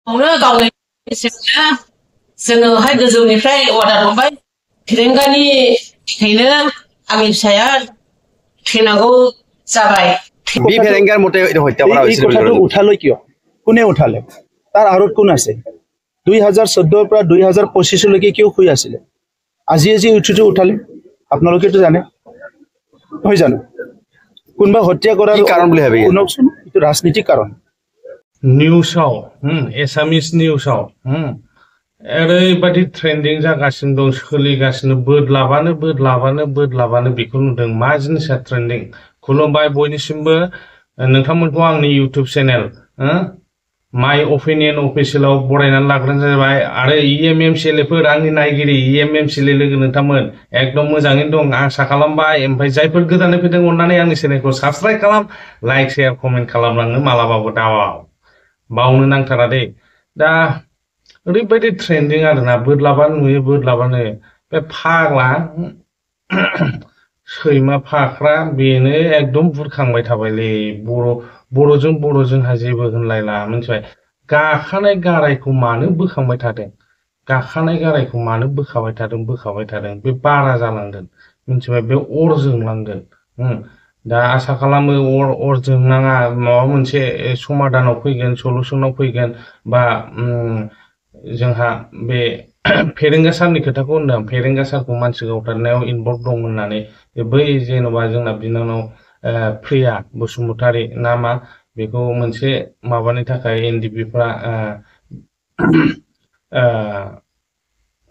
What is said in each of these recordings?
नो गावनि सिगाङाव जोङोहाय गोजौनिफ्राय अर्डार मोनबाय फेरेंगानि थाखायनो आंनि फिसाया थैनांगौ जाबाय। বি ফেৰেংগাৰ মতে হত্যা কৰা এই হৈছিল বুলি কথাটো উঠালে কিয়? কোনে উঠালে? তাৰ আঁৰত কোন আছে? 2014 পৰা 2025 লৈকে কিয় শুই আছিলে? আজি উঠিটো উঠালে আপোনালোকেতো জানে নহয় জানো? কোনোবা হত্যা কৰাৰ কাৰণ বুলি ভাবি শুনকচোন, এইটো ৰাজনীতিক কাৰণ। निउसाव एसामिस निउसाव ओरैबायदि ट्रेन्डिं जागासिनो दं, सोलिगासिनो, बोदलाबानो बेखौ नुदों। मा जिनिसा ट्रेन्डिं? खुलुमबाय बयनिसिमबो नोंथांमोनखौ आंनि इउटिउब चेनेल माइ अपिनियन अफिसियेलाव बरायनानै लाग्रोनाय जाबाय। आरो EMMCLफोर, आंनि नायगिरि EMMCL लोगो नोंथांमोन एकदम मोजाङैनो दं आसा खालामबाय। ओमफ्राय जायफोर गोदानै फैदों अननानै आंनि चेनेलखौ साबस्क्राइब खालाम, लाइक शेयार कमेन्ट खालामलांनो मालाबाबो बावनो नांथारा दे। दा ओरैबायदि ट्रेन्डिं आरोना, बोदलाबानो नुयो, बोदलाबानो बे फाग्ला सैमा फाख्रा बेनो एकदम बुरखांबाय थाबायलै। बर'जों जोंहा जेबो होनलायला, मिथिबाय? गाखानाय गारायखौ मानो बोखांबाय थादों? गाखानाय गारायखौ मानो बोखाबाय थादों? बे बारा जालांगोन, मिथिबाय? बे अर जोंलांगोन। दा आसा खालामो अर जोंनाङा, माबा मोनसे समाधानाव फैगोन, सलुसनाव फैगोन। बा जोंहा बे फेरेंगा सारनि खोथाखौ होनदों, फेरेंगा सारखौ मानसि गावथारनायाव इनभल्भ दं होननानै। बै जेन'बा जोंना बिनानाव प्रिया बसुमतारी नामा, बेखौ मोनसे माबानि थाखाय NDP फ्रा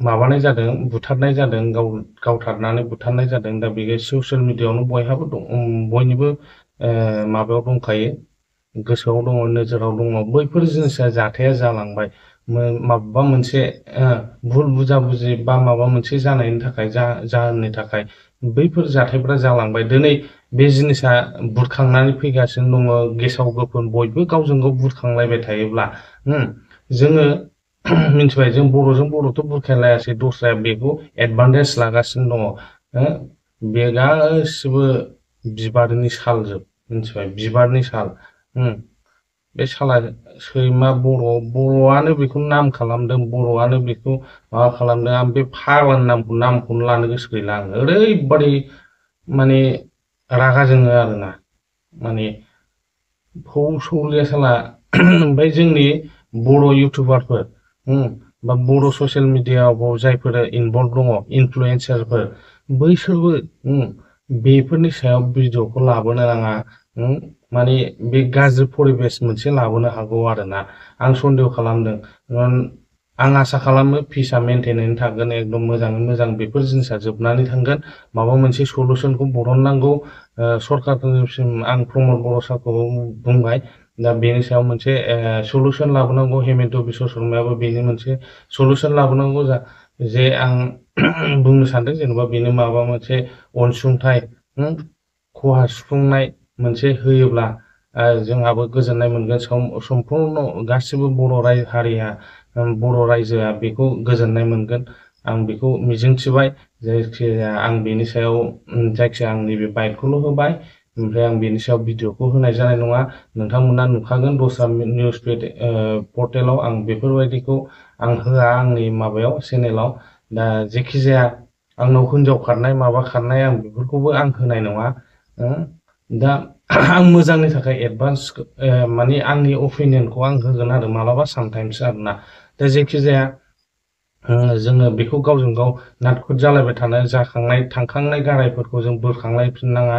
माबानाय जादों, बुथारनाय जादों, गावथारनानै बुथारनाय जादों। दा बेयो ससियेल मिडियाआवनो बयहाबो दं, बयनिबो माबायाव दंखायो, गोसोआव दङ, नोजोराव दङ। बैफोर जिनिसा जाथाया जालांबाय माबा मोनसे भुल बुजाबुजि बा माबा मोनसे जानायनि थाखाय, जाहोननि थाखाय बैफोर जाथायफ्रा जालांबाय। दिनै बे जिनिसा बुरखांनानै फैगासिनो दङ, गेसाव गोफोन बयबो गावजों गाव बुरखांलायबाय थायोब्ला जोङो मिथिबाय, जों बर'जों बर'थ' बुरखायलायासै, दस्राया बेखौ एडभान्टेज लागासिनो दङ। बे गासिबो बिबारनि सालजोब, मिथिबाय? बिबारनि साल। बे साला सैमा बर'आनो बेखौ नाम खालामदों, बर'आनो बेखौ माबा खालामदों। आं बे फाग्लानि नामखौनो लानो गोसो गैला। आं ओरैबादि माने रागा जोङो आरोना, माने सौलिया साला। ओमफ्राय जोंनि बर' इउटुबारफोर बा बर' ससियेल मिडियाआव जायफोर इनभल्भ दङ, इनफ्लुयेन्सारफोर, बैसोरबो बेफोरनि सायाव भिडिअखौ लाबोनो नाङा। माने बे गाज्रि परिबेस मोनसे लाबोनो हागौ आरोना, आं सन्देह खालामदों। आं आसा खालामो पिसआ मेनटेनैनो थागोन, एकदम मोजाङै मोजां बेफोर जिनिसा जोबनानै थांगोन। माबा मोनसे सलुसनखौ बरननांगौ सरकारनिसिम। आं प्रमद बर' सारखौ बुंबाय, दा बेनि सायाव मोनसे सलुसन लाबोनांगौ। हेमन्त बिश्व शर्मायाबो बेनि मोनसे सलुसन लाबोनांगौ। जे आं बुंनो सानदों, जेनेबा बेनो माबा मोनसे अनसुंथाइ, खहा सुफुंनाय मोनसे होयोब्ला जोंहाबो गोजोननाय मोनगोन। सम्पुर्ण गासिबो बर' हारिया, बर' रायजोआ बेखौ गोजोननाय मोनगोन। आं बेखौ मिजिंथिबाय। जायखिजाया आं बेनि सायाव जायखिया आं नैबे बाइटखौल' होबाय, ओमफ्राय आं बेनि सायाव भिडिअखौ होनाय जानाय नङा। नोंथांमोना नुखागोन दस्रा निउस पर्टेलाव आं बेफोरबायदिखौ आं होआ, आंनि माबायाव चेनेलाव। दा जेखिजाया आंनाव हिनजाव खारनाय माबा खारनाय आं बेफोरखौबो आं होनाय नङा। दा आं मोजांनि थाखाय एडभान्स माने आंनि अपिनियनखौ आं होगोन आरो मालाबा सामटाइम्स आरोना। दा जेखिजाया जोङो बेखौ गावजों गाव नाटखुट जालायबाय थानो, थांखांनाय गारायफोरखौ जों बोखांलायफिननाङा।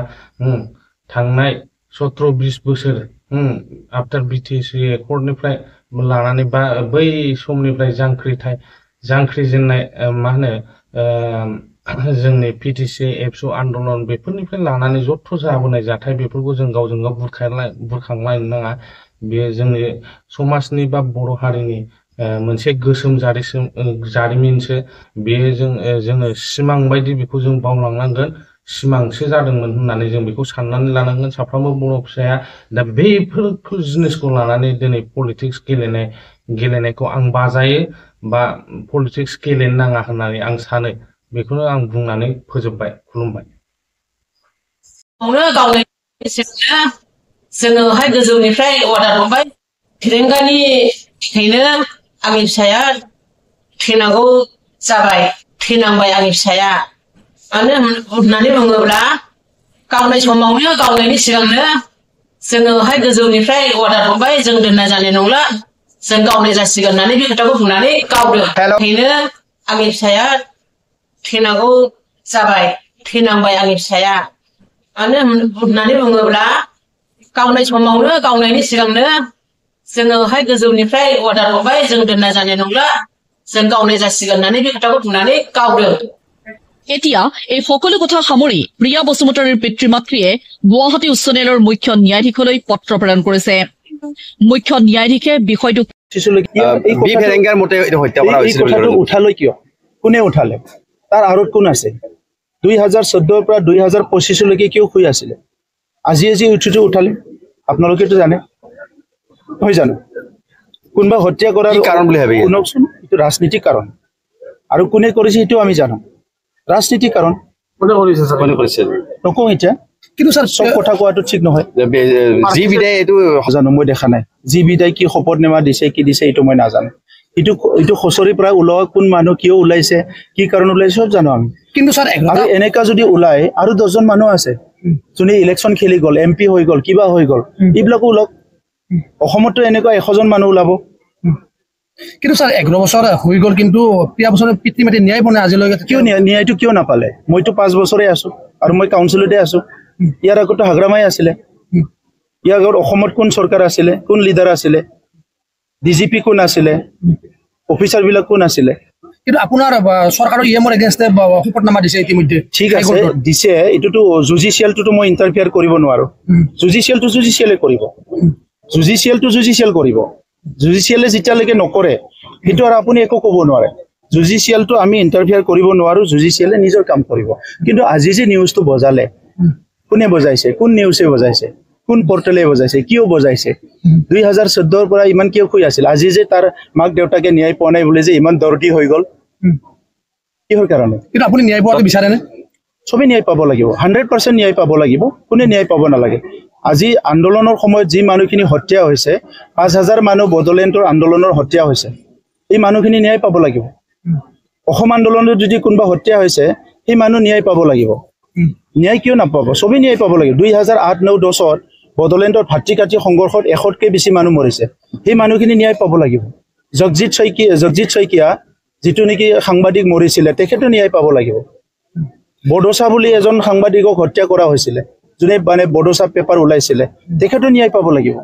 थांनाय 17-20 बोसोर आफ्टार BTC एकर्डनिफ्राय लानानै बा बै समनिफ्राय जांख्रिजेननाय मा होनो जोंनि PTC एबसु आन्दलन, बेफोरनिफ्राय लानानै जथ' जाबोनाय जाथाय, बेफोरखौ जों गावजों गाव बुरखांलायनो नाङा। बेयो जोंनि समाजनि बा बर' हारिनि मोनसे गोसोम जारिमिनसो। बेयो जोङो सिमां बायदि बेखौ जों बावलांनांगोन। सिमांसो जादोंमोन होननानै जों बेखौ साननानै लानांगोन साफ्रोमबो बर' फिसाया। दा बेफोर जिनिसखौ लानानै दिनै पलिटिक्स गेलेनायखौ आं बाजायो, बा पलिटिक्स गेलेनो नाङा होननानै आं सानो। बेखौनो आं बुंनानै फोजोबबाय। खुलुमबाय। गावनि सिगाङाव जोङोहाय गोजौनिफ्राय अर्डार मोनबाय फेरेंगानि बेखायनो आंनि फिसाया थैनांगौ जाबाय थैनांबाय आंनि फिसाया मानो होननानै बुङोब्ला गावनाय समावनो गावनायनि सिगांनो जोङोहाय गोजौनिफ्राय अर्डार हरबाय जों दोननाय जानाय नंला जों गावनाय जासिगोन होननानै बे खोथाखौ बुंनानै गावदों बेखायनो आंनि फिसाया थैनांगौ जाबाय थैनांबाय आंनि फिसाया मानो होननानै बुङोब्ला गावनाय समावनो गावनायनि सिगांनो जोङोहाय गोजौनिफ्राय अर्डार हरबाय जों दोननाय जानाय नंला जों गावनाय जासिगोन होननानै बे खोथाखौ बुंनानै गावदों এতিয়া এই সকলো কথা সামৰি প্ৰিয়া বসুমতাৰীৰ পিতৃ মাতৃয়ে গুৱাহাটী উচ্চ ন্যায়ালয়ৰ মুখ্য ন্যায়াধীশলৈ পত্ৰ প্ৰেৰণ কৰিছে মুখ্য ন্যায়াধীশে বিষয়টো বি ফেৰেংগাৰ মতে হত্যা কৰা হৈছিল উঠালৈ কিয় কোনে উঠালে তাৰ আঁৰত কোন আছে 2014 পৰা 2025 লৈকে কিয় শুই আছিলে আজি উঠুটো উঠালে আপোনালোকেতো জানে হৈ জানো কোনবা হত্যা কৰাৰ কাৰণ বুলি ভাবি শুনকচোন এইটো ৰাজনীতিক কাৰণ আৰু কোনে কৰিছে সেইটো আমি জানো ৰাজনীতিক কাৰণ কোনে কৰিছে নকওঁ এতিয়া কিন্তু স্যাৰ সব কথা কোৱাটো ঠিক নহয় জি বিদায় এইটো জানো মই দেখা নাই জি বিদায় কি শপত নেমা দিছে কি দিছে এইটো মই নাজানো এইটো খচৰি পৰা ওলোৱা কোন মানুহ কিয় ওলাইছে কি কাৰণ ওলাইছে সব জানো আমি কিন্তু স্যাৰ এনেকা যদি ওলাই আৰু 10 জন মানুহ আছে যোনে ইলেকশ্যন খেলি গল এমপি হৈ গল কিবা হৈ গল এইবিলাকো ওলক অসমতো এনেকুৱা 100 জন মানুহ ওলাব কিন্তু স্যার 11 বছৰ হৈ গল কিন্তু প্ৰিয়া বছৰ পিতৃ মাতৃ ন্যায় বনে আজিলৈকে কিয় ন্যায়টো কিয় নাপালে মইতো 5 বছৰে আছো আৰু মই কাউন্সিলতে আছো ইয়াৰ আগতো হাগ্ৰামাই আছিলে ইয়াৰ আগত অসমত কোন চৰকাৰ আছিলে কোন লিডাৰ আছিলে ডিজিপি কোন আছিলে অফিচাৰ বিলাক কোন আছিলে কিন্তু আপোনাৰ সৰকাৰৰ ইএমৰ এগেইনষ্টে শপতনামা দিছে ইতিমধ্যে ঠিক আছে দিছে এটোটো জুডিশিয়ালটো মই ইন্টাৰফিয়াৰ কৰিব নোৱাৰো জুডিশিয়ালটো জুডিশিয়ালে কৰিব জুডিশিয়াল কৰিব জুডিশিয়ালে যেতিয়ালৈকে নকৰে সেইটো আৰু আপুনি একো ক'ব নোৱাৰে জুডিশিয়ালটো আমি ইন্টাৰফিয়াৰ কৰিব নোৱাৰো জুডিশিয়ালে নিজৰ কাম কৰিব কিন্তু আজি যে নিউজটো বজালে কোনে বজাইছে কোন নিউজে বজাইছে কোন পৰ্টেলে বজাইছে কিয় বজাইছে 2014 ৰ পৰা ইমান কিয় হৈ আছিল আজি যে তাৰ মাক দেউতাকে ন্যায় পোৱা নাই বুলি যে ইমান দৰদি হৈ গল কিহৰ কাৰণে কিন্তু আপুনি ন্যায় পোৱাটো বিচাৰে নে সবে ন্যায় পাব লাগিব 100% ন্যায় পাব লাগিব কোনে ন্যায় পাব নালাগে আজি আন্দোলনৰ সময়ত যি মানুহখিনি হত্যা হৈছে 5000 মানুহ বদলেন্টৰ আন্দোলনৰ হত্যা হৈছে এই মানুহখিনি ন্যায় পাব লাগিব অসম আন্দোলনত যদি কোনবা হত্যা হৈছে এই মানুহ ন্যায় পাব লাগিব ন্যায় কিয় নাপাব সবে ন্যায় পাব লাগিব 2008 9 10 বদলেন্টৰ ভাতৃকাতি সংঘৰ্ষত 100কে বেছি মানুহ মৰিছে এই মানুহখিনি ন্যায় পাব লাগিব জগজিৎ শইকীয়া যেটো নেকি সাংবাদিক মৰিছিল তেখেতো ন্যায় পাব লাগিব বডোসা বুলি এজন সাংবাদিকক হত্যা কৰা হৈছিল যোনে মানে বডোসা পেপাৰ ওলাইছিল তেখেতো ন্যায় পাব লাগিব